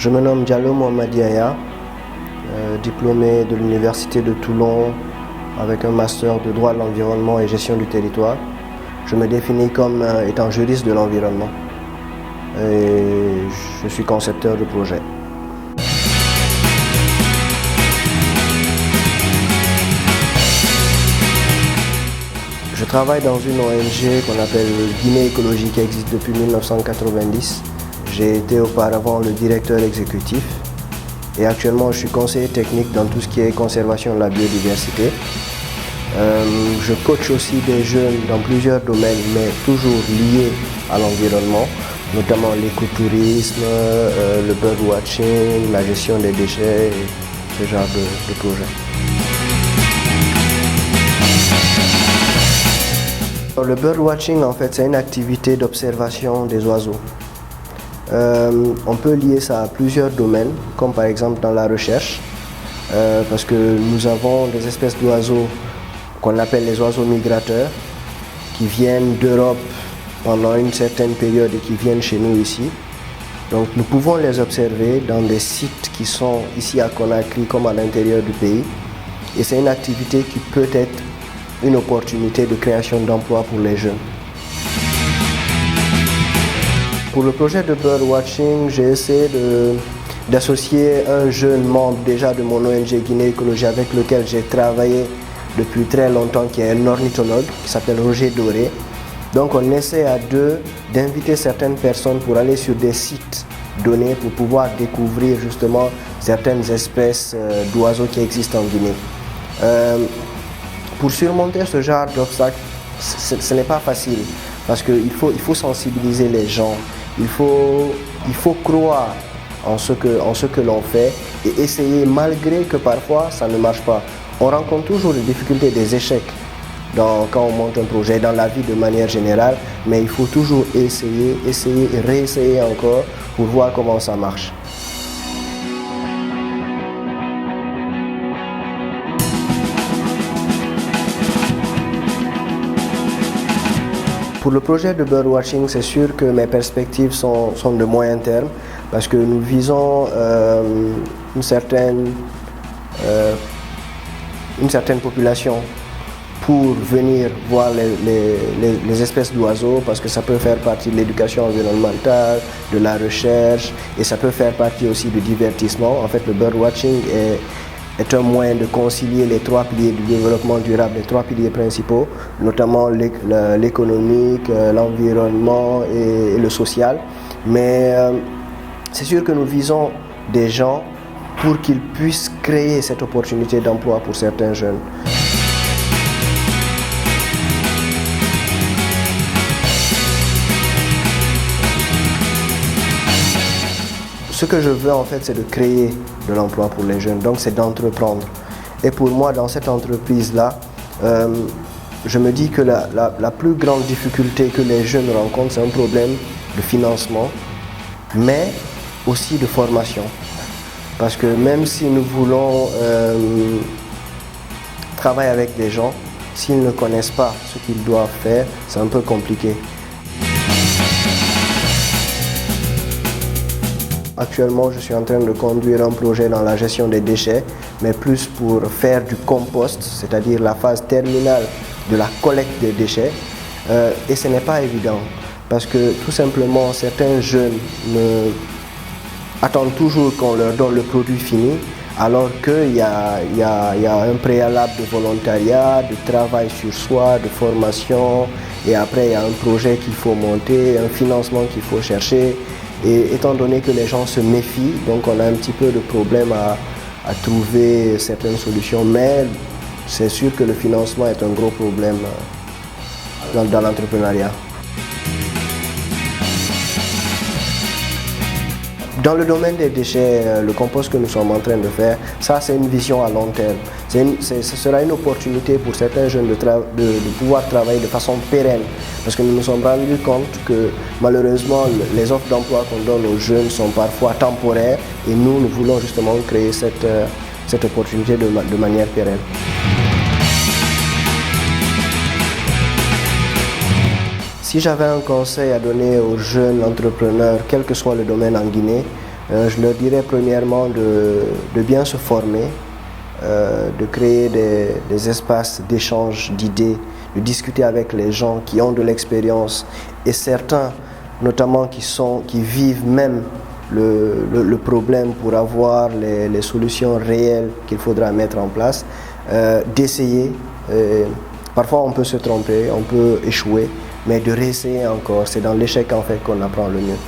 Je me nomme Diallo Mohamed Yahya, diplômé de l'Université de Toulon avec un master de droit de l'environnement et gestion du territoire. Je me définis comme étant juriste de l'environnement et je suis concepteur de projet. Je travaille dans une ONG qu'on appelle Guinée Écologie qui existe depuis 1990. J'ai été auparavant le directeur exécutif et actuellement je suis conseiller technique dans tout ce qui est conservation de la biodiversité. Je coach aussi des jeunes dans plusieurs domaines mais toujours liés à l'environnement, notamment l'écotourisme, le birdwatching, la gestion des déchets, ce genre de projets. Le birdwatching, en fait, c'est une activité d'observation des oiseaux. On peut lier ça à plusieurs domaines, comme par exemple dans la recherche, parce que nous avons des espèces d'oiseaux qu'on appelle les oiseaux migrateurs, qui viennent d'Europe pendant une certaine période et qui viennent chez nous ici. Donc nous pouvons les observer dans des sites qui sont ici à Conakry comme à l'intérieur du pays. Et c'est une activité qui peut être une opportunité de création d'emplois pour les jeunes. Pour le projet de birdwatching, j'ai essayé d'associer un jeune membre déjà de mon ONG Guinée Écologie avec lequel j'ai travaillé depuis très longtemps, qui est un ornithologue, qui s'appelle Roger Doré. Donc on essaie à deux d'inviter certaines personnes pour aller sur des sites donnés pour pouvoir découvrir justement certaines espèces d'oiseaux qui existent en Guinée. Pour surmonter ce genre d'obstacles, ce n'est pas facile parce qu'il faut sensibiliser les gens, il faut croire en ce que l'on fait et essayer malgré que parfois ça ne marche pas. On rencontre toujours des difficultés, des échecs quand on monte un projet, dans la vie de manière générale, mais il faut toujours essayer et réessayer encore pour voir comment ça marche. Pour le projet de birdwatching, c'est sûr que mes perspectives sont de moyen terme parce que nous visons une certaine population pour venir voir les espèces d'oiseaux parce que ça peut faire partie de l'éducation environnementale, de la recherche et ça peut faire partie aussi du divertissement. En fait, le birdwatching est un moyen de concilier les trois piliers du développement durable, les trois piliers principaux, notamment l'économique, l'environnement et le social. Mais c'est sûr que nous visons des gens pour qu'ils puissent créer cette opportunité d'emploi pour certains jeunes. Ce que je veux en fait, c'est de créer de l'emploi pour les jeunes, donc c'est d'entreprendre. Et pour moi, dans cette entreprise-là, je me dis que la plus grande difficulté que les jeunes rencontrent, c'est un problème de financement, mais aussi de formation. Parce que même si nous voulons travailler avec des gens, s'ils ne connaissent pas ce qu'ils doivent faire, c'est un peu compliqué. Actuellement, je suis en train de conduire un projet dans la gestion des déchets, mais plus pour faire du compost, c'est-à-dire la phase terminale de la collecte des déchets. Et ce n'est pas évident, parce que tout simplement, certains jeunes attendent toujours qu'on leur donne le produit fini, alors qu'il y a un préalable de volontariat, de travail sur soi, de formation, et après il y a un projet qu'il faut monter, un financement qu'il faut chercher. Et étant donné que les gens se méfient, donc on a un petit peu de problème à trouver certaines solutions, mais c'est sûr que le financement est un gros problème dans l'entrepreneuriat. Dans le domaine des déchets, le compost que nous sommes en train de faire, ça c'est une vision à long terme. Ce sera une opportunité pour certains jeunes de pouvoir travailler de façon pérenne. Parce que nous nous sommes rendus compte que malheureusement les offres d'emploi qu'on donne aux jeunes sont parfois temporaires et nous voulons justement créer cette opportunité de manière pérenne. Si j'avais un conseil à donner aux jeunes entrepreneurs, quel que soit le domaine en Guinée, Je leur dirais premièrement de bien se former, de créer des espaces d'échange d'idées, de discuter avec les gens qui ont de l'expérience et certains notamment qui vivent même le problème pour avoir les solutions réelles qu'il faudra mettre en place, d'essayer. Parfois on peut se tromper, on peut échouer, mais de réessayer encore. C'est dans l'échec en fait qu'on apprend le mieux.